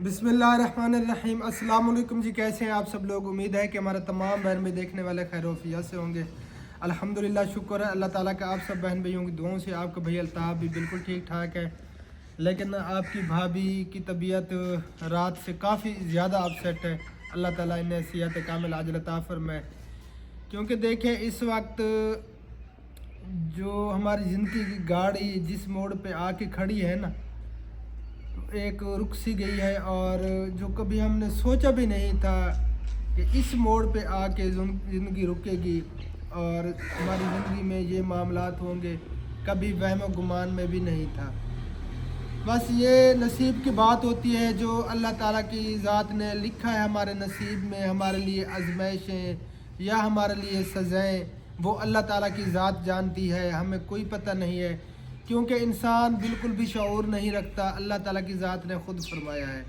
बिस्मिल्लाहिर्रहमानिर्रहीम। अस्सलाम वालेकुम जी, कैसे हैं आप सब लोग। उम्मीद है कि हमारे तमाम बहन भाई देखने वाले खैरोफियत से होंगे। अल्हम्दुलिल्लाह, शुक्र है अल्लाह ताला का। आप सब बहन भाइयों की दुआओं से आपका भाई अल्ताफ़ भी बिल्कुल ठीक ठाक है, लेकिन आपकी भाभी की तबीयत रात से काफ़ी ज़्यादा अपसेट है। अल्लाह ताला इन्हें सेहत कामिल आजिल अता फरमाए। क्योंकि देखें, इस वक्त जो हमारी ज़िंदगी की गाड़ी जिस मोड़ पे आके खड़ी है ना, एक रुक सी गई है, और जो कभी हमने सोचा भी नहीं था कि इस मोड़ पे आके ज़िंदगी रुकेगी और हमारी ज़िंदगी में ये मामलात होंगे, कभी वहम गुमान में भी नहीं था। बस ये नसीब की बात होती है, जो अल्लाह ताला की ज़ात ने लिखा है हमारे नसीब में। हमारे लिए आजमाइशें या हमारे लिए सज़ाएँ, वो अल्लाह ताला की ज़ात जानती है, हमें कोई पता नहीं है। क्योंकि इंसान बिल्कुल भी शऊर नहीं रखता, अल्लाह ताला की ज़ात ने ख़ुद फरमाया है।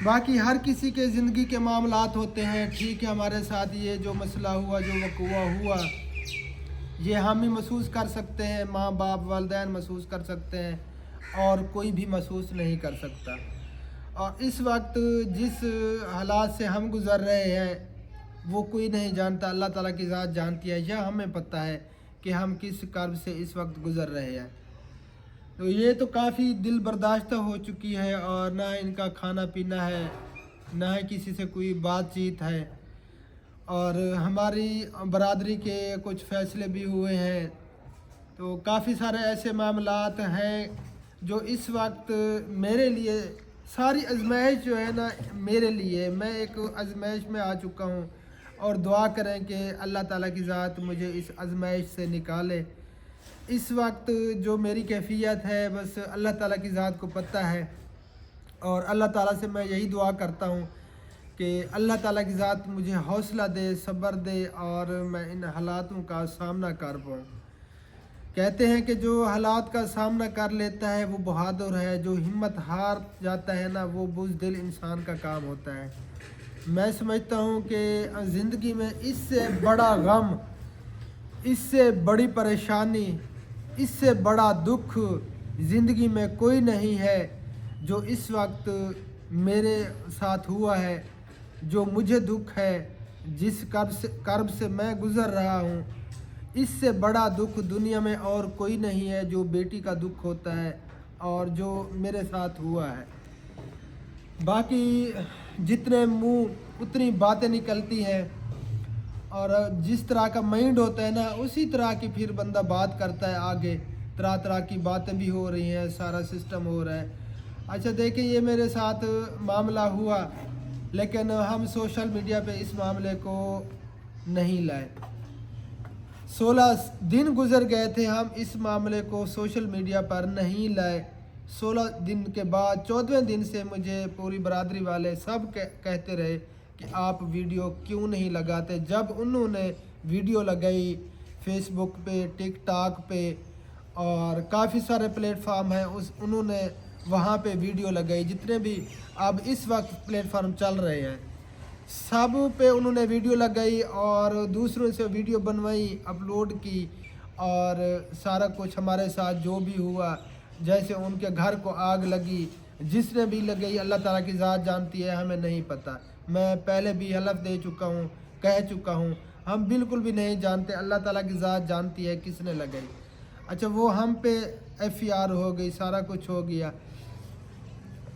बाकी हर किसी के ज़िंदगी के मामलात होते हैं। ठीक है, हमारे साथ ये जो मसला हुआ, जो वक़ुआ हुआ, ये हम ही महसूस कर सकते हैं, माँ बाप वालिदैन महसूस कर सकते हैं, और कोई भी महसूस नहीं कर सकता। और इस वक्त जिस हालात से हम गुज़र रहे हैं, वो कोई नहीं जानता, अल्लाह ताला की ज़ात जानती है। यह हमें पता है कि हम किस कर्ब से इस वक्त गुज़र रहे हैं। तो ये तो काफ़ी दिल बर्दाश्त हो चुकी है, और ना इनका खाना पीना है, ना ही किसी से कोई बातचीत है। और हमारी बरादरी के कुछ फ़ैसले भी हुए हैं। तो काफ़ी सारे ऐसे मामलात हैं जो इस वक्त मेरे लिए, सारी आजमाइश जो है ना, मेरे लिए मैं एक आजमाइश में आ चुका हूँ। और दुआ करें कि अल्लाह ताला की ज़ात मुझे इस आजमाइश से निकाले। इस वक्त जो मेरी कैफियत है, बस अल्लाह ताला की ज़ात को पता है। और अल्लाह ताला से मैं यही दुआ करता हूँ कि अल्लाह ताला की ज़ात मुझे हौसला दे, सब्र दे, और मैं इन हालातों का सामना कर पाऊँ। कहते हैं कि जो हालात का सामना कर लेता है वो बहादुर है, जो हिम्मत हार जाता है ना, वो बुज़दिल इंसान का काम होता है। मैं समझता हूँ कि ज़िंदगी में इससे बड़ा गम, इससे बड़ी परेशानी, इससे बड़ा दुख ज़िंदगी में कोई नहीं है, जो इस वक्त मेरे साथ हुआ है। जो मुझे दुख है, जिस कर्ब से मैं गुज़र रहा हूँ, इससे बड़ा दुख दुनिया में और कोई नहीं है, जो बेटी का दुख होता है और जो मेरे साथ हुआ है। बाकी जितने मुंह उतनी बातें निकलती हैं, और जिस तरह का माइंड होता है ना, उसी तरह की फिर बंदा बात करता है आगे। तरह तरह की बातें भी हो रही हैं, सारा सिस्टम हो रहा है। अच्छा देखिए, ये मेरे साथ मामला हुआ, लेकिन हम सोशल मीडिया पे इस मामले को नहीं लाए। 16 दिन गुजर गए थे, हम इस मामले को सोशल मीडिया पर नहीं लाए। 16 दिन के बाद 14वें दिन से मुझे पूरी बरादरी वाले सब कहते रहे कि आप वीडियो क्यों नहीं लगाते। जब उन्होंने वीडियो लगाई फेसबुक पे, टिकटॉक पे, और काफ़ी सारे प्लेटफार्म हैं, उन्होंने वहाँ पे वीडियो लगाई। जितने भी अब इस वक्त प्लेटफार्म चल रहे हैं, सब पे उन्होंने वीडियो लगाई और दूसरों से वीडियो बनवाई, अपलोड की। और सारा कुछ हमारे साथ जो भी हुआ, जैसे उनके घर को आग लगी, जिसने भी लगाई, अल्लाह ताला की ज़ात जानती है, हमें नहीं पता। मैं पहले भी हलफ दे चुका हूँ, कह चुका हूँ, हम बिल्कुल भी नहीं जानते, अल्लाह ताला की ज़ात जानती है किसने लगाई। अच्छा, वो हम पे FIR हो गई, सारा कुछ हो गया।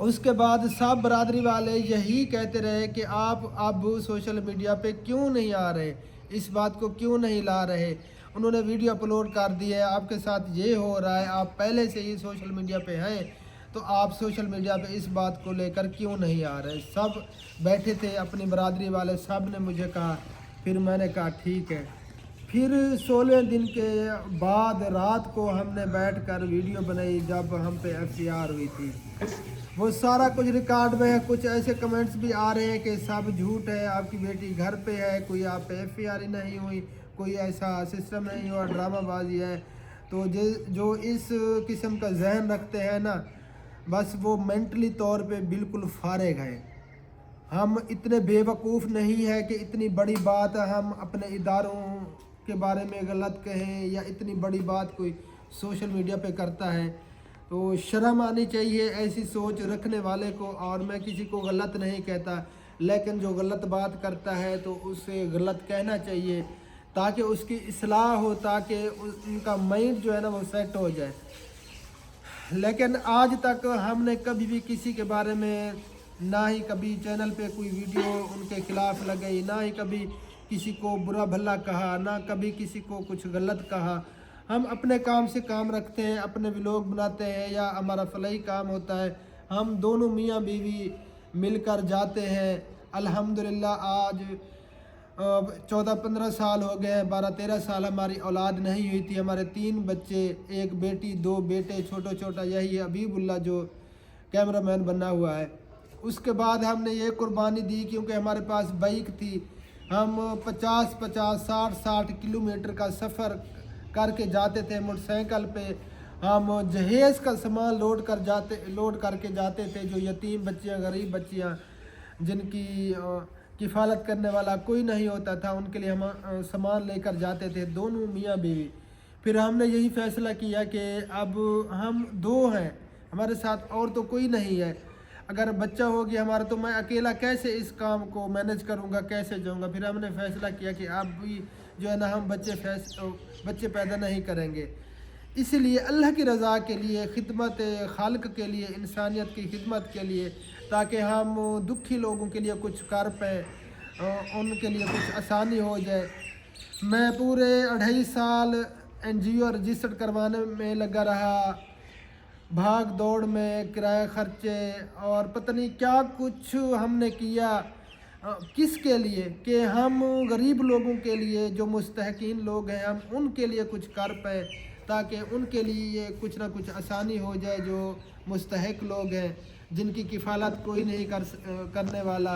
उसके बाद सब बरादरी वाले यही कहते रहे कि आप अब सोशल मीडिया पे क्यों नहीं आ रहे, इस बात को क्यों नहीं ला रहे। उन्होंने वीडियो अपलोड कर दी है, आपके साथ ये हो रहा है, आप पहले से ही सोशल मीडिया पे हैं, तो आप सोशल मीडिया पे इस बात को लेकर क्यों नहीं आ रहे। सब बैठे थे अपनी बरादरी वाले, सब ने मुझे कहा। फिर मैंने कहा ठीक है। फिर 16वें दिन के बाद रात को हमने बैठकर वीडियो बनाई, जब हम पे FIR हुई थी। वो सारा कुछ रिकॉर्ड में है। कुछ ऐसे कमेंट्स भी आ रहे हैं कि सब झूठ है, आपकी बेटी घर पे है, कोई आप पे FIR ही नहीं हुई, कोई ऐसा सिस्टम नहीं हुआ, ड्रामाबाजी है। तो जो इस किस्म का जहन रखते हैं ना, बस वो मेंटली तौर पे बिल्कुल फारिग है। हम इतने बेवकूफ़ नहीं है कि इतनी बड़ी बात हम अपने इदारों के बारे में गलत कहें, या इतनी बड़ी बात कोई सोशल मीडिया पे करता है تو शर्म आनी चाहिए ऐसी सोच रखने वाले को। और मैं किसी को गलत नहीं कहता, लेकिन जो गलत बात करता है तो उसे गलत कहना चाहिए ताकि उसकी इस्लाह हो, ताकि उनका माइंड जो है ना वो सेट हो जाए। लेकिन आज तक हमने कभी भी किसी के बारे में ना ही कभी चैनल पे कोई वीडियो उनके खिलाफ लगाई, ना ही कभी किसी को बुरा भला कहा, ना कभी किसी को कुछ गलत कहा। हम अपने काम से काम रखते हैं, अपने व्लॉग बनाते हैं या हमारा फलाई काम होता है, हम दोनों मियाँ बीवी मिलकर जाते हैं। अल्हम्दुलिल्लाह आज 14-15 साल हो गए, 12-13 साल हमारी औलाद नहीं हुई थी। हमारे 3 बच्चे, 1 बेटी 2 बेटे, छोटा यही है अबीबुल्ला जो कैमरामैन बना हुआ है। उसके बाद हमने ये कुर्बानी दी क्योंकि हमारे पास बाइक थी। हम 50-50, 60-60 किलोमीटर का सफ़र करके जाते थे मोटरसाइकिल पे। हम जहेज़ का सामान लोड करके जाते थे। जो यतीम बच्चियाँ, गरीब बच्चियाँ जिनकी किफ़ालत करने वाला कोई नहीं होता था, उनके लिए हम सामान लेकर जाते थे, दोनों मियाँ बीवी। फिर हमने यही फ़ैसला किया कि अब हम 2 हैं, हमारे साथ और तो कोई नहीं है। अगर बच्चा हो गया हमारा तो मैं अकेला कैसे इस काम को मैनेज करूँगा, कैसे जाऊँगा। फिर हमने फ़ैसला किया कि अब भी जो है ना हम बच्चे पैदा नहीं करेंगे। इसलिए अल्लाह की रज़ा के लिए, खिदमत खालिक के लिए, इंसानियत की खिदमत के लिए, ताकि हम दुखी लोगों के लिए कुछ कर पाएँ, उनके लिए कुछ आसानी हो जाए। मैं पूरे 2.5 साल NGO रजिस्टर्ड करवाने में लगा रहा, भाग दौड़ में, किराया खर्चे और पता नहीं क्या कुछ हमने किया। किसके लिए? कि हम गरीब लोगों के लिए, जो मुस्तहकीन लोग हैं, हम उनके लिए कुछ कर पाए, ताकि उनके लिए कुछ ना कुछ आसानी हो जाए। जो मुस्तहक लोग हैं, जिनकी किफ़ालत कोई नहीं करने वाला,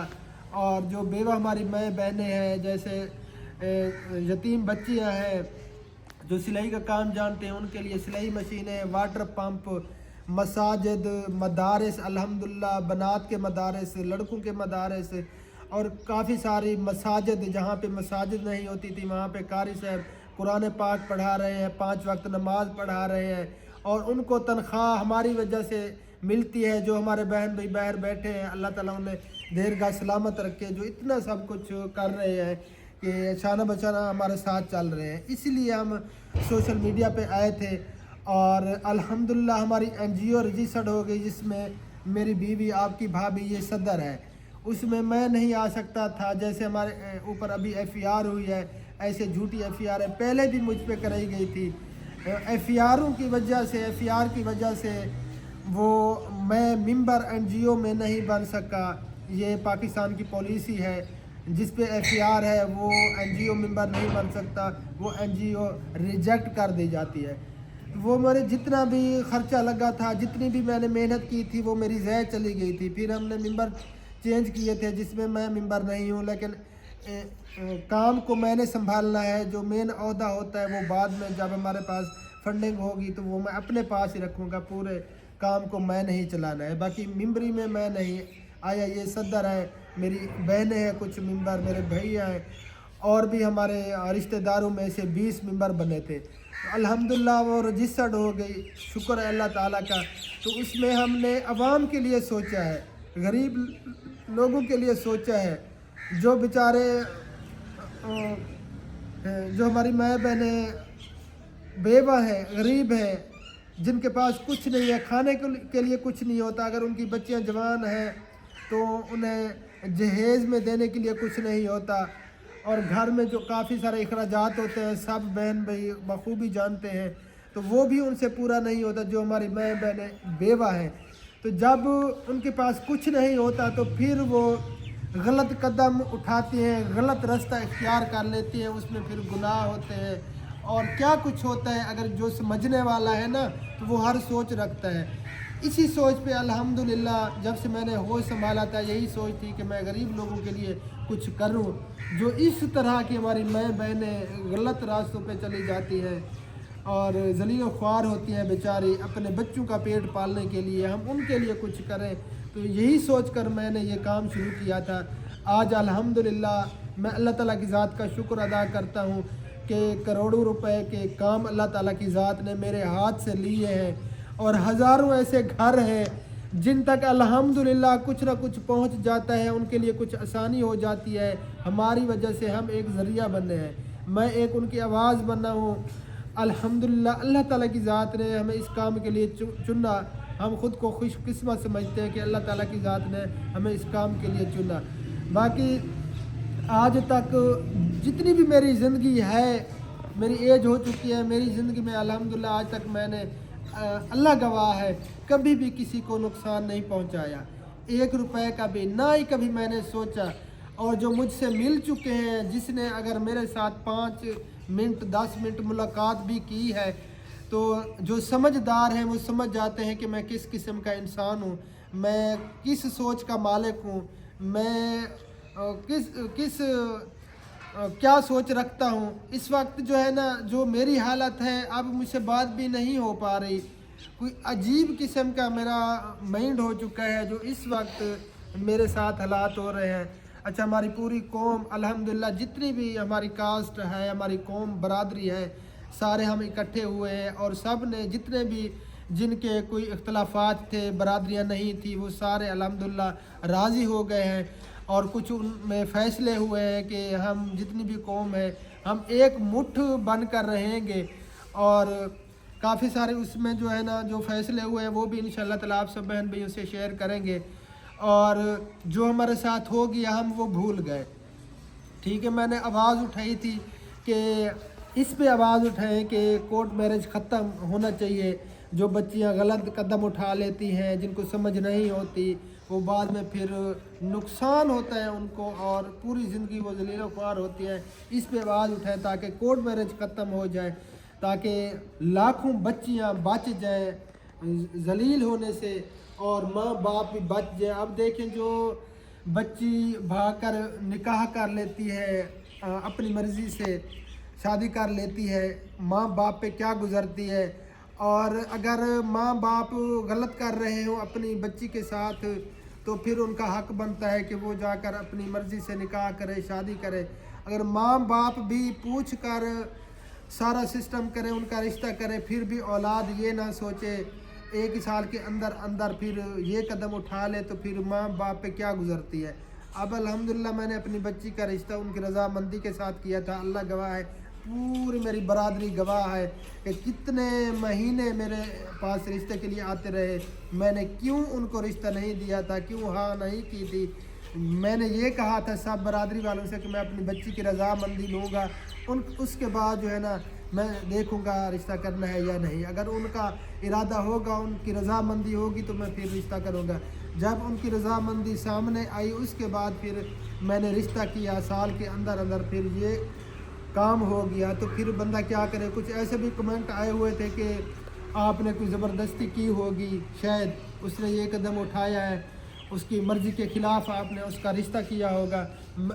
और जो बेवा हमारी माएँ बहनें हैं, जैसे यतीम बच्चियाँ हैं जो सिलाई का काम जानते हैं, उनके लिए सिलाई मशीनें, वाटर पंप, मसाजिद, मदारस, अल्हम्दुलिल्लाह बनात के मदारस, लड़कों के मदारस, और काफ़ी सारी मसाजिद जहाँ पे मसाजिद नहीं होती थी वहाँ पे कारी साहब कुरान पाक पढ़ा रहे हैं, 5 वक्त नमाज पढ़ा रहे हैं, और उनको तनख्वाह हमारी वजह से मिलती है। जो हमारे बहन भाई बाहर बैठे हैं, अल्लाह ताला उन्हें दीर्घ सलामत रखे, जो इतना सब कुछ कर रहे हैं कि शाना बचाना हमारे साथ चल रहे हैं। इसलिए हम सोशल मीडिया पे आए थे, और अल्हम्दुलिल्लाह हमारी NGO रजिस्टर्ड हो गई, जिसमें मेरी बीवी, आपकी भाभी, ये सदर है। उसमें मैं नहीं आ सकता था। जैसे हमारे ऊपर अभी FIR हुई है, ऐसे झूठी FIR है, पहले भी मुझ पे कराई गई थी। FIR की वजह से वो मैं मेंबर NGO में नहीं बन सका। ये पाकिस्तान की पॉलिसी है, जिस पे FIR है वो NGO मेंबर नहीं बन सकता, वो NGO रिजेक्ट कर दी जाती है। वो मेरे जितना भी ख़र्चा लगा था, जितनी भी मैंने मेहनत की थी, वो मेरी ज़ाय चली गई थी। फिर हमने मेंबर चेंज किए थे, जिसमें मैं मेंबर नहीं हूँ, लेकिन काम को मैंने संभालना है। जो मेन ओहदा होता है वो बाद में जब हमारे पास फंडिंग होगी तो वो मैं अपने पास ही रखूँगा, पूरे काम को मैं नहीं चलाना है। बाकी मेंबरी में मैं नहीं आया, ये सदर है, मेरी बहनें हैं, कुछ मेंबर मेरे भैया हैं, और भी हमारे रिश्तेदारों में से 20 मेंबर बने थे। तो अल्हम्दुलिल्लाह वो रजिस्टर्ड हो गई, शुक्र है अल्लाह ताला का। तो उसमें हमने अवाम के लिए सोचा है, गरीब लोगों के लिए सोचा है, जो बेचारे जो हमारी माँ बहनें बेवा हैं, गरीब हैं, जिनके पास कुछ नहीं है, खाने के लिए कुछ नहीं होता। अगर उनकी बच्चियां जवान हैं तो उन्हें जहेज़ में देने के लिए कुछ नहीं होता, और घर में जो काफ़ी सारे अखराजात होते हैं, सब बहन भाई बखूबी जानते हैं, तो वो भी उनसे पूरा नहीं होता। जो हमारी माँ बहनें बेवा हैं, तो जब उनके पास कुछ नहीं होता तो फिर वो गलत कदम उठाती हैं, गलत रास्ता इख्तियार कर लेती हैं, उसमें फिर गुनाह होते हैं और क्या कुछ होता है। अगर जो समझने वाला है ना, तो वो हर सोच रखता है। इसी सोच पे अल्हम्दुलिल्लाह जब से मैंने होश संभाला था, यही सोच थी कि मैं गरीब लोगों के लिए कुछ करूं। जो इस तरह की हमारी माँ बहनें गलत रास्तों पे चली जाती हैं और ज़लील ख्वार होती हैं बेचारी, अपने बच्चों का पेट पालने के लिए हम उनके लिए कुछ करें। तो यही सोच कर मैंने ये काम शुरू किया था। आज अल्हम्दुलिल्लाह मैं अल्लाह ताला की ज़ात का शुक्र अदा करता हूँ कि करोड़ों रुपए के काम अल्लाह ताला की ज़ात ने मेरे हाथ से लिए हैं, اور ہزاروں ایسے گھر ہیں جن تک الحمدللہ کچھ نہ کچھ پہنچ جاتا ہے، ان کے لیے کچھ آسانی ہو جاتی ہے، ہماری وجہ سے ہم ایک ذریعہ بنے ہیں، میں ایک ان کی آواز بنا ہوں۔ الحمدللہ اللہ تعالیٰ کی ذات نے ہمیں اس کام کے لیے چنا، ہم خود کو خوش قسمت سمجھتے ہیں کہ اللہ تعالیٰ کی ذات نے ہمیں اس کام کے لیے چنا۔ باقی آج تک جتنی بھی میری زندگی ہے، میری ایج ہو چکی ہے، میری زندگی میں الحمدللہ آج تک میں نے اللہ گواہ ہے کبھی بھی کسی کو نقصان نہیں پہنچایا، 1 روپے کا بھی، نہ ہی کبھی میں نے سوچا۔ اور جو مجھ سے مل چکے ہیں، جس نے اگر میرے ساتھ 5 منٹ 10 منٹ ملاقات بھی کی ہے، تو جو سمجھدار ہیں وہ سمجھ جاتے ہیں کہ میں کس قسم کا انسان ہوں، میں کس سوچ کا مالک ہوں، میں کیا سوچ رکھتا ہوں۔ اس وقت جو ہے نا، جو میری حالت ہے، اب مجھ سے بات بھی نہیں ہو پا رہی، کوئی عجیب قسم کا میرا مائنڈ ہو چکا ہے جو اس وقت میرے ساتھ حالات ہو رہے ہیں۔ اچھا، ہماری پوری قوم الحمدللہ، جتنی بھی ہماری کاسٹ ہے، ہماری قوم برادری ہے، سارے ہم اکٹھے ہوئے ہیں، اور سب نے جتنے بھی جن کے کوئی اختلافات تھے، برادریاں نہیں تھی، وہ سارے الحمدللہ راضی ہو گئے ہیں، اور کچھ ان میں فیصلے ہوئے ہیں کہ ہم جتنی بھی قوم ہے، ہم ایک مٹھ بن کر رہیں گے، اور کافی سارے اس میں جو ہے نا جو فیصلے ہوئے ہیں وہ بھی انشاءاللہ تعالیٰ آپ سب بہن بھائیوں سے شیئر کریں گے۔ اور جو ہمارے ساتھ ہو گیا ہم وہ بھول گئے، ٹھیک ہے۔ میں نے آواز اٹھائی تھی کہ اس پہ آواز اٹھائیں کہ کورٹ میرج ختم ہونا چاہیے۔ جو بچیاں غلط قدم اٹھا لیتی ہیں، جن کو سمجھ نہیں ہوتی، وہ بعد میں پھر نقصان ہوتا ہے ان کو، اور پوری زندگی وہ ذلیل و خوار ہوتی ہے۔ اس پہ آواز اٹھائیں تاکہ کورٹ میرج ختم ہو جائے، تاکہ لاکھوں بچیاں بچ جائیں ذلیل ہونے سے، اور ماں باپ بھی بچ جائیں۔ اب دیکھیں، جو بچی بھاگ کر نکاح کر لیتی ہے، اپنی مرضی سے شادی کر لیتی ہے، ماں باپ پہ کیا گزرتی ہے، اور اگر ماں باپ غلط کر رہے ہوں اپنی بچی کے ساتھ، تو پھر ان کا حق بنتا ہے کہ وہ جا کر اپنی مرضی سے نکاح کرے، شادی کرے۔ اگر ماں باپ بھی پوچھ کر سارا سسٹم کرے، ان کا رشتہ کرے، پھر بھی اولاد یہ نہ سوچے 1 سال کے اندر پھر یہ قدم اٹھا لے، تو پھر ماں باپ پہ کیا گزرتی ہے۔ اب الحمدللہ میں نے اپنی بچی کا رشتہ ان کی رضامندی کے ساتھ کیا تھا، اللہ گواہ ہے، پوری میری برادری گواہ ہے کہ کتنے مہینے میرے پاس رشتے کے لیے آتے رہے، میں نے کیوں ان کو رشتہ نہیں دیا تھا، کیوں ہاں نہیں کی تھی۔ میں نے یہ کہا تھا سب برادری والوں سے کہ میں اپنی بچی کی رضامندی لوں گا، اس کے بعد جو ہے نا میں دیکھوں گا رشتہ کرنا ہے یا نہیں۔ اگر ان کا ارادہ ہوگا، ان کی رضامندی ہوگی، تو میں پھر رشتہ کروں گا۔ جب ان کی رضامندی سامنے آئی، اس کے بعد پھر میں نے رشتہ کیا، سال کے اندر پھر یہ کام ہو گیا۔ تو پھر بندہ کیا کرے۔ کچھ ایسے بھی کمنٹ آئے ہوئے تھے کہ آپ نے کوئی زبردستی کی ہوگی، شاید اس نے یہ قدم اٹھایا ہے، اس کی مرضی کے خلاف آپ نے اس کا رشتہ کیا ہوگا۔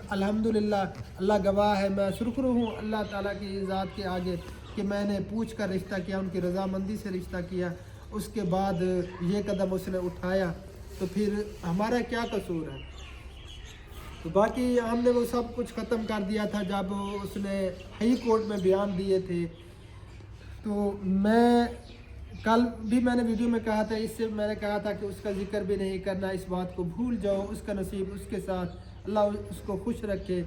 الحمدللہ اللہ گواہ ہے، میں سرخرو ہوں اللہ تعالیٰ کی ذات کے آگے کہ میں نے پوچھ کر رشتہ کیا، ان کی رضامندی سے رشتہ کیا، اس کے بعد یہ قدم اس نے اٹھایا، تو پھر ہمارا کیا قصور ہے۔ تو باقی ہم نے وہ سب کچھ ختم کر دیا تھا جب اس نے ہائی کورٹ میں بیان دیے تھے۔ تو کل بھی میں نے ویڈیو میں کہا تھا، اس سے میں نے کہا تھا کہ اس کا ذکر بھی نہیں کرنا، اس بات کو بھول جاؤ، اس کا نصیب اس کے ساتھ، اللہ اس کو خوش رکھے۔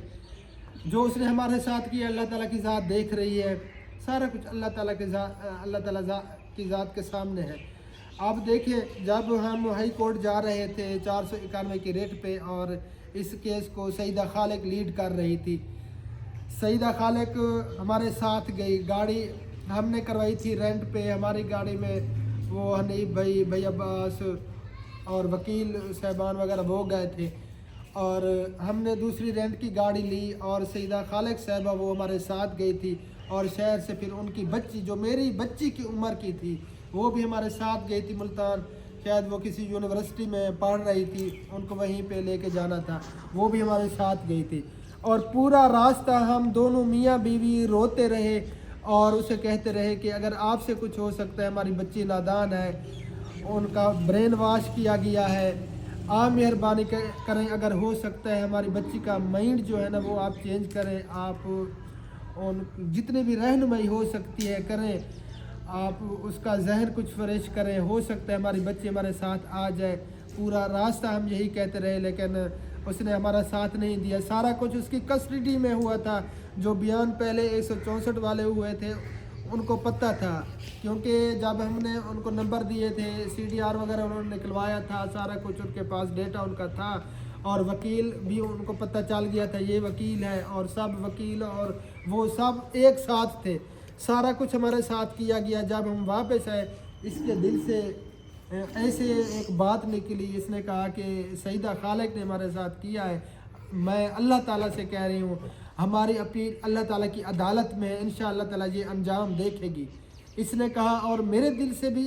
جو اس نے ہمارے ساتھ کیا، اللہ تعالیٰ کی ذات دیکھ رہی ہے، سارا کچھ اللہ تعالیٰ کی ذات کے سامنے ہے۔ آپ دیکھیں، جب ہم ہائی کورٹ جا رہے تھے 491 کی ریٹ پہ، اور اس کیس کو سعیدہ خالق لیڈ کر رہی تھی، سعیدہ خالق ہمارے ساتھ گئی، گاڑی ہم نے کروائی تھی رینٹ پہ، ہماری گاڑی میں وہ حنیف بھائی عباس اور وکیل صاحبان وغیرہ وہ گئے تھے، اور ہم نے دوسری رینٹ کی گاڑی لی، اور سعیدہ خالق صاحبہ وہ ہمارے ساتھ گئی تھی، اور شہر سے پھر ان کی بچی جو میری بچی کی عمر کی تھی وہ بھی ہمارے ساتھ گئی تھی ملتان، شاید وہ کسی یونیورسٹی میں پڑھ رہی تھی، ان کو وہیں پہ لے کے جانا تھا، وہ بھی ہمارے ساتھ گئی تھی، اور پورا راستہ ہم دونوں میاں بیوی روتے رہے اور اسے کہتے رہے کہ اگر آپ سے کچھ ہو سکتا ہے، ہماری بچی نادان ہے، ان کا برین واش کیا گیا ہے، آپ مہربانی کریں، اگر ہو سکتا ہے ہماری بچی کا مائنڈ جو ہے نا وہ آپ چینج کریں، آپ جتنے بھی رہنمائی ہو سکتی ہے کریں، آپ اس کا ذہن کچھ فریش کریں، ہو سکتا ہے ہماری بچی ہمارے ساتھ آ جائے۔ پورا راستہ ہم یہی کہتے رہے لیکن اس نے ہمارا ساتھ نہیں دیا۔ سارا کچھ اس کی کسٹڈی میں ہوا تھا۔ جو بیان پہلے 164 والے ہوئے تھے ان کو پتہ تھا، کیونکہ جب ہم نے ان کو نمبر دیے تھے CDR وغیرہ انہوں نے نکلوایا تھا، سارا کچھ ان کے پاس ڈیٹا ان کا تھا، اور وکیل بھی ان کو پتہ چل گیا تھا یہ وکیل ہے، اور سب وکیل اور وہ سب ایک ساتھ تھے۔ سارا کچھ ہمارے ساتھ کیا گیا۔ جب ہم واپس آئے اس کے دل سے ایسے ایک بات نکلی، اس نے کہا کہ سیدہ خالق نے ہمارے ساتھ کیا ہے، میں اللہ تعالیٰ سے کہہ رہی ہوں ہماری اپیل اللہ تعالیٰ کی عدالت میں ہے، انشاءاللہ تعالیٰ یہ انجام دیکھے گی۔ اس نے کہا، اور میرے دل سے بھی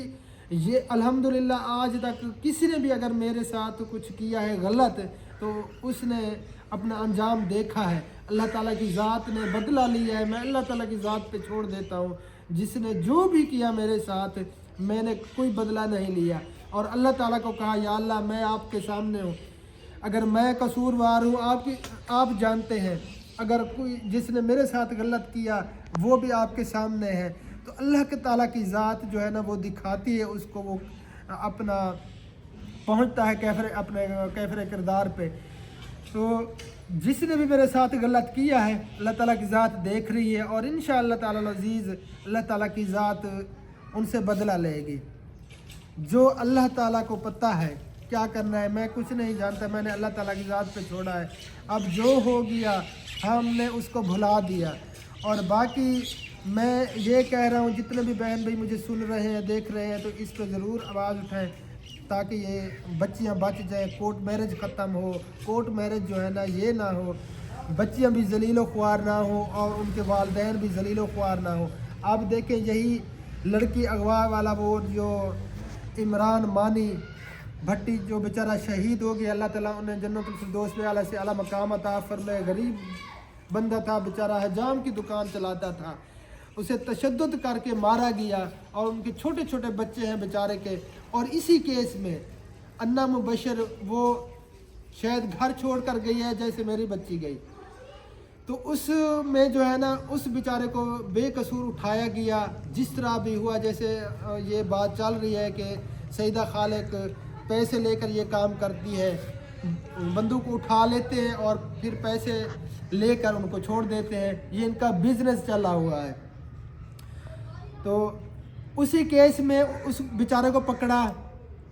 یہ الحمدللہ آج تک کسی نے بھی اگر میرے ساتھ کچھ کیا ہے غلط تو اس نے اپنا انجام دیکھا ہے۔ اللہ تعالیٰ کی ذات نے بدلہ لیا ہے، میں اللہ تعالیٰ کی ذات پہ چھوڑ دیتا ہوں۔ جس نے جو بھی کیا میرے ساتھ میں نے کوئی بدلہ نہیں لیا، اور اللہ تعالیٰ کو کہا یا اللہ میں آپ کے سامنے ہوں، اگر میں قصوروار ہوں آپ جانتے ہیں، اگر کوئی جس نے میرے ساتھ غلط کیا وہ بھی آپ کے سامنے ہے، تو اللہ کے تعالیٰ کی ذات جو ہے نا وہ دکھاتی ہے اس کو، وہ اپنا پہنچتا ہے اپنے کیفر کردار پہ۔ تو جس نے بھی میرے ساتھ غلط کیا ہے اللہ تعالیٰ کی ذات دیکھ رہی ہے، اور انشاءاللہ تعالیٰ العزیز اللہ تعالیٰ کی ذات ان سے بدلہ لے گی۔ جو اللہ تعالیٰ کو پتہ ہے کیا کرنا ہے، میں کچھ نہیں جانتا، میں نے اللہ تعالیٰ کی ذات پہ چھوڑا ہے۔ اب جو ہو گیا ہم نے اس کو بھلا دیا، اور باقی میں یہ کہہ رہا ہوں جتنے بھی بہن بھائی مجھے سن رہے ہیں دیکھ رہے ہیں تو اس پہ ضرور آواز اٹھائیں تاکہ یہ بچیاں بچ جائیں، کورٹ میرج ختم ہو، کورٹ میرج جو ہے نا یہ نہ ہو، بچیاں بھی ذلیل و خوار نہ ہوں اور ان کے والدین بھی ذلیل و خوار نہ ہوں۔ آپ دیکھیں یہی لڑکی اغوا والا وہ جو عمران مانی بھٹی جو بیچارہ شہید ہو گیا، اللہ تعالیٰ انہیں جنت الفردوس میں اعلیٰ سے اعلیٰ مقام عطا فرمائے۔ غریب بندہ تھا بیچارہ، حجام کی دکان چلاتا تھا، اسے تشدد کر کے مارا گیا، اور ان کے چھوٹے چھوٹے بچے ہیں بیچارے کے۔ اور اسی کیس میں انا مبشر وہ شاید گھر چھوڑ کر گئی ہے جیسے میری بچی گئی، تو اس میں جو ہے نا اس بیچارے کو بے قصور اٹھایا گیا۔ جس طرح بھی ہوا، جیسے یہ بات چل رہی ہے کہ سیدہ خالق پیسے لے کر یہ کام کرتی ہے، بندوق اٹھا لیتے ہیں اور پھر پیسے لے کر ان کو چھوڑ دیتے ہیں، یہ ان کا بزنس چلا ہوا ہے۔ تو اسی کیس میں اس بیچارے کو پکڑا،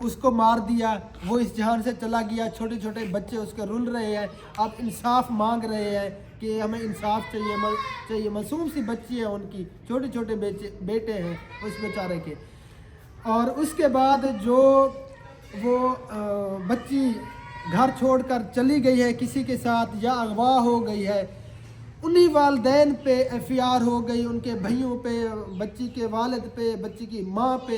اس کو مار دیا، وہ اس جہان سے چلا گیا۔ چھوٹے چھوٹے بچے اس کے رل رہے ہیں، اب انصاف مانگ رہے ہیں کہ ہمیں انصاف چاہیے۔ معصوم سی بچی ہے ان کی، چھوٹے چھوٹے بیٹے ہیں اس بیچارے کے۔ اور اس کے بعد جو وہ بچی گھر چھوڑ کر چلی گئی ہے کسی کے ساتھ یا اغوا ہو گئی ہے، انہی والدین پہ FIR ہو گئی، ان کے بھائیوں پہ، بچی کے والد پہ، بچی کی ماں پہ،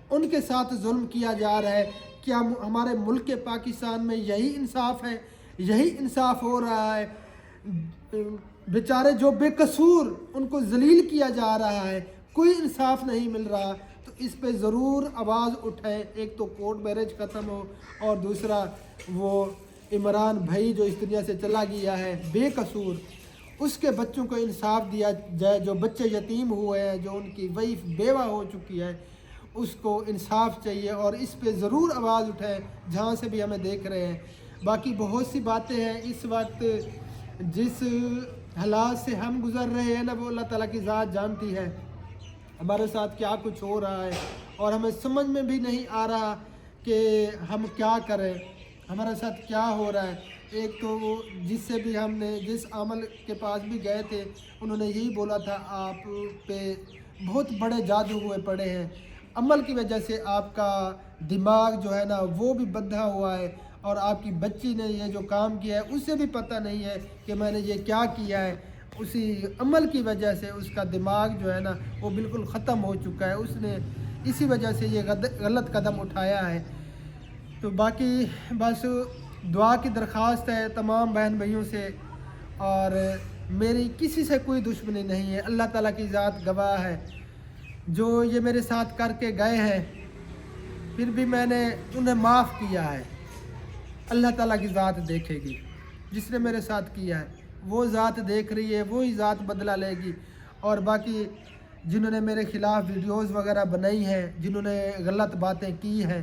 ان کے ساتھ ظلم کیا جا رہا ہے۔ کیا ہمارے ملک کے پاکستان میں یہی انصاف ہے؟ یہی انصاف ہو رہا ہے؟ بیچارے جو بے قصور ان کو ذلیل کیا جا رہا ہے، کوئی انصاف نہیں مل رہا۔ تو اس پہ ضرور آواز اٹھائے، ایک تو کورٹ میرج ختم ہو، اور دوسرا وہ عمران بھائی جو اس دنیا سے چلا گیا ہے بے قصور، اس کے بچوں کو انصاف دیا جائے۔ جو بچے یتیم ہوئے ہیں، جو ان کی وائف بیوہ ہو چکی ہے، اس کو انصاف چاہیے، اور اس پہ ضرور آواز اٹھائے جہاں سے بھی ہمیں دیکھ رہے ہیں۔ باقی بہت سی باتیں ہیں، اس وقت جس حالات سے ہم گزر رہے ہیں نا وہ اللہ تعالیٰ کی ذات جانتی ہے ہمارے ساتھ کیا کچھ ہو رہا ہے، اور ہمیں سمجھ میں بھی نہیں آ رہا کہ ہم کیا کریں، ہمارے ساتھ کیا ہو رہا ہے۔ ایک تو وہ جس سے بھی ہم نے جس عمل کے پاس بھی گئے تھے انہوں نے یہی بولا تھا آپ پہ بہت بڑے جادو ہوئے پڑے ہیں، عمل کی وجہ سے آپ کا دماغ جو ہے نا وہ بھی بدھا ہوا ہے، اور آپ کی بچی نے یہ جو کام کیا ہے اسے بھی پتہ نہیں ہے کہ میں نے یہ کیا کیا ہے۔ اسی عمل کی وجہ سے اس کا دماغ جو ہے نا وہ بالکل ختم ہو چکا ہے، اس نے اسی وجہ سے یہ غلط قدم اٹھایا ہے۔ تو باقی بس دعا کی درخواست ہے تمام بہن بھائیوں سے، اور میری کسی سے کوئی دشمنی نہیں ہے، اللہ تعالیٰ کی ذات گواہ ہے۔ جو یہ میرے ساتھ کر کے گئے ہیں پھر بھی میں نے انہیں معاف کیا ہے، اللہ تعالیٰ کی ذات دیکھے گی۔ جس نے میرے ساتھ کیا ہے وہ ذات دیکھ رہی ہے، وہی ذات بدلہ لے گی۔ اور باقی जिन्होंने मेरे ख़िलाफ़ वीडियोज़ वगैरह बनाई हैं, जिन्होंने गलत बातें की हैं,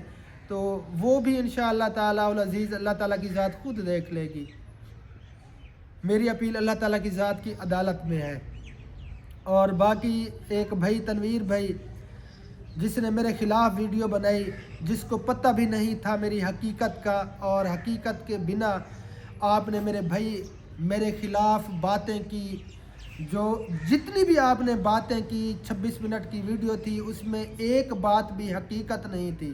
तो वो भी इंशाअल्लाह ताला अल अज़ीज़ अल्लाह ताला की ज़ात खुद देख लेगी। मेरी अपील अल्लाह ताला की ज़ात की अदालत में है। और बाकी एक भाई तनवीर भाई जिसने मेरे ख़िलाफ़ वीडियो बनाई, जिसको पता भी नहीं था मेरी हकीकत का, और हकीकत के बिना आपने मेरे भाई मेरे ख़िलाफ़ बातें की, जो जितनी भी आपने बातें की 26 मिनट की वीडियो थी, उसमें एक बात भी हकीकत नहीं थी।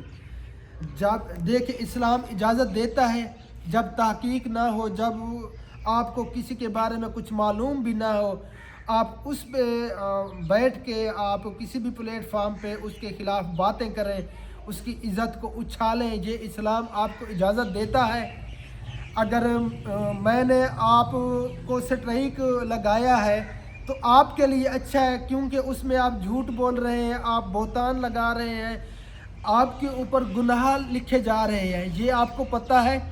जब देखिए इस्लाम इजाज़त देता है जब तहकीक ना हो, जब आपको किसी के बारे में कुछ मालूम भी ना हो, आप उस पे बैठ के आप किसी भी प्लेटफार्म पे उसके ख़िलाफ़ बातें करें, उसकी इज़्ज़त को उछालें, ये इस्लाम आपको इजाज़त देता है। अगर मैंने आपको स्ट्राइक लगाया है तो आपके लिए अच्छा है, क्योंकि उसमें आप झूठ बोल रहे हैं, आप बहतान लगा रहे हैं, आपके ऊपर गुनाह लिखे जा रहे हैं, ये आपको पता है।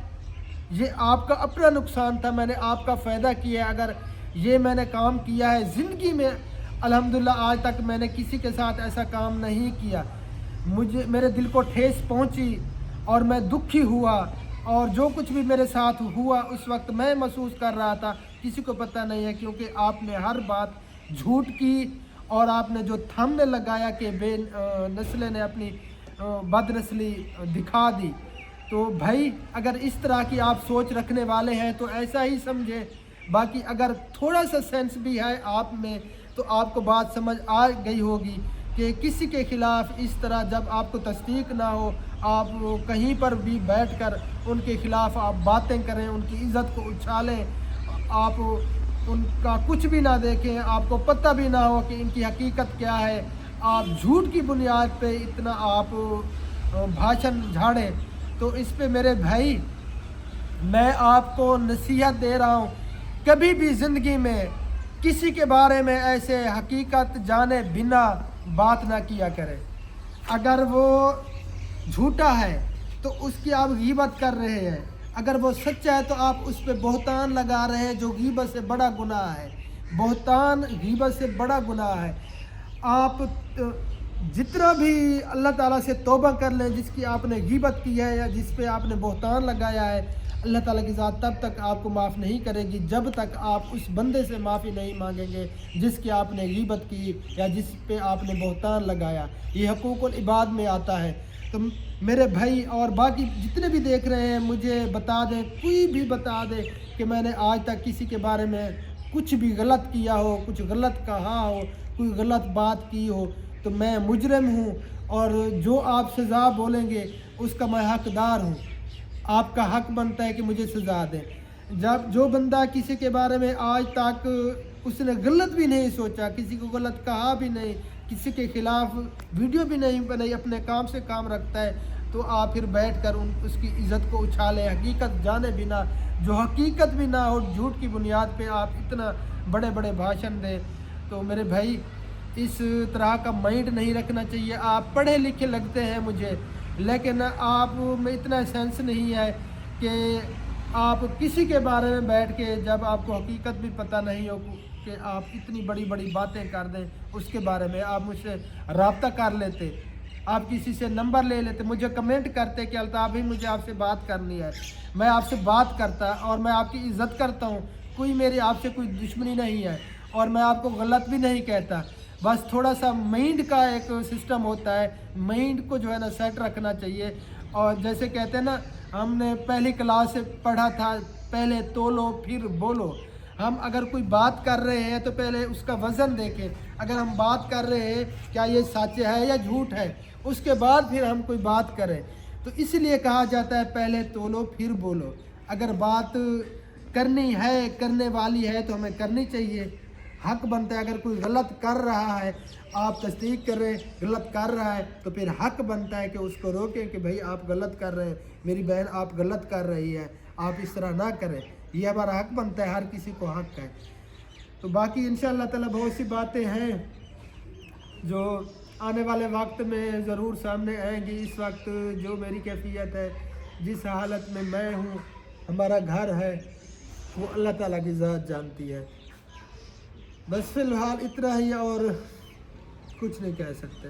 ये आपका अपना नुकसान था, मैंने आपका फ़ायदा किया है। अगर ये मैंने काम किया है ज़िंदगी में, अल्हम्दुलिल्लाह आज तक मैंने किसी के साथ ऐसा काम नहीं किया। मुझे मेरे दिल को ठेस पहुंची और मैं दुखी हुआ, और जो कुछ भी मेरे साथ हुआ उस वक्त मैं महसूस कर रहा था, किसी को पता नहीं है, क्योंकि आपने हर बात झूठ की, और आपने जो थंबनेल लगाया कि बे नस्ल ने अपनी बदनस्ली दिखा दी। तो भाई अगर इस तरह की आप सोच रखने वाले हैं तो ऐसा ही समझे। बाकी अगर थोड़ा सा सेंस भी है आप में तो आपको बात समझ आ गई होगी कि किसी के ख़िलाफ़ इस तरह जब आपको तस्दीक ना हो, आप कहीं पर भी बैठकर उनके ख़िलाफ़ आप बातें करें, उनकी इज़्ज़त को उछालें, आप उनका कुछ भी ना देखें, आपको पता भी ना हो कि इनकी हकीकत क्या है, आप झूठ की बुनियाद पे इतना आप भाषण झाड़ें। तो इस पे मेरे भाई मैं आपको नसीहत दे रहा हूँ, कभी भी ज़िंदगी में किसी के बारे में ऐसे हकीकत जाने बिना बात ना किया करें। अगर वो झूठा है तो उसकी आप गीबत कर रहे हैं, अगर वो सच्चा है तो आप उस पर बहतान लगा रहे हैं, जो गीबत से बड़ा गुनाह है। बहतान गीबत से बड़ा गुनाह है। आप जितना भी अल्लाह ताला से तौबा कर लें, जिसकी आपने गीबत की है या जिस पे आपने बहतान लगाया है, अल्लाह ताला की ज़ात तब तक आपको माफ़ नहीं करेगी जब तक आप उस बंदे से माफ़ी नहीं मांगेंगे जिसकी आपने गीबत की या जिस पे आपने बहतान लगाया। ये हकूक़ुल इबाद में आता है। तो मेरे भाई और बाकी जितने भी देख रहे हैं, मुझे बता दें, कोई भी बता दे कि मैंने आज तक किसी के बारे में कुछ भी गलत किया हो, कुछ गलत कहा हो, कोई गलत बात की हो, तो मैं मुजरिम हूँ, और जो आप सज़ा बोलेंगे उसका मैं हकदार हूँ। आपका हक बनता है कि मुझे सज़ा दें। जब जो बंदा किसी के बारे में आज तक उसने गलत भी नहीं सोचा, किसी को गलत कहा भी नहीं, किसी के ख़िलाफ़ वीडियो भी नहीं बनाई, अपने काम से काम रखता है, तो आप फिर बैठकर उसकी इज़्ज़त को उछालें, हकीकत जाने बिना, जो हकीकत भी ना हो, झूठ की बुनियाद पे आप इतना बड़े बड़े भाषण दें। तो मेरे भाई इस तरह का माइंड नहीं रखना चाहिए। आप पढ़े लिखे लगते हैं मुझे, लेकिन आप में इतना सेंस नहीं है कि आप किसी के बारे में बैठ के, जब आपको हकीकत भी पता नहीं हो, कि आप इतनी बड़ी बड़ी बातें कर दें उसके बारे में। आप मुझसे रब्ता कर लेते, आप किसी से नंबर ले लेते, मुझे कमेंट करते कि अल्ताफ़ भाई मुझे आपसे बात करनी है, मैं आपसे बात करता और मैं आपकी इज़्ज़त करता हूँ, कोई मेरी आपसे कोई दुश्मनी नहीं है, और मैं आपको गलत भी नहीं कहता। बस थोड़ा सा माइंड का एक सिस्टम होता है, माइंड को जो है ना सेट रखना चाहिए। और जैसे कहते हैं ना, हमने पहली क्लास से पढ़ा था, पहले तोलो फिर बोलो। हम अगर कोई बात कर रहे हैं तो पहले उसका वज़न देखें, अगर हम बात कर रहे हैं क्या ये सच है या झूठ है, उसके बाद फिर हम कोई बात करें। तो इसलिए कहा जाता है पहले तोलो फिर बोलो। अगर बात करनी है, करने वाली है, तो हमें करनी चाहिए, हक बनता है। अगर कोई गलत कर रहा है, आप तस्दीक कर रहे हैं गलत कर रहा है, तो फिर हक बनता है कि उसको रोकें कि भाई आप गलत कर रहे हैं, मेरी बहन आप गलत कर रही है, आप इस तरह ना करें। ये हमारा हक बनता है, हर किसी को हक है। तो बाकी इंशाअल्लाह ताला बहुत सी बातें हैं जो आने वाले वक्त में ज़रूर सामने आएंगी। इस वक्त जो मेरी कैफियत है, जिस हालत में मैं हूँ, हमारा घर है, वो अल्लाह ताला की ज़ात जानती है। बस फ़िलहाल इतना ही, और کچھ نہیں کہہ سکتے.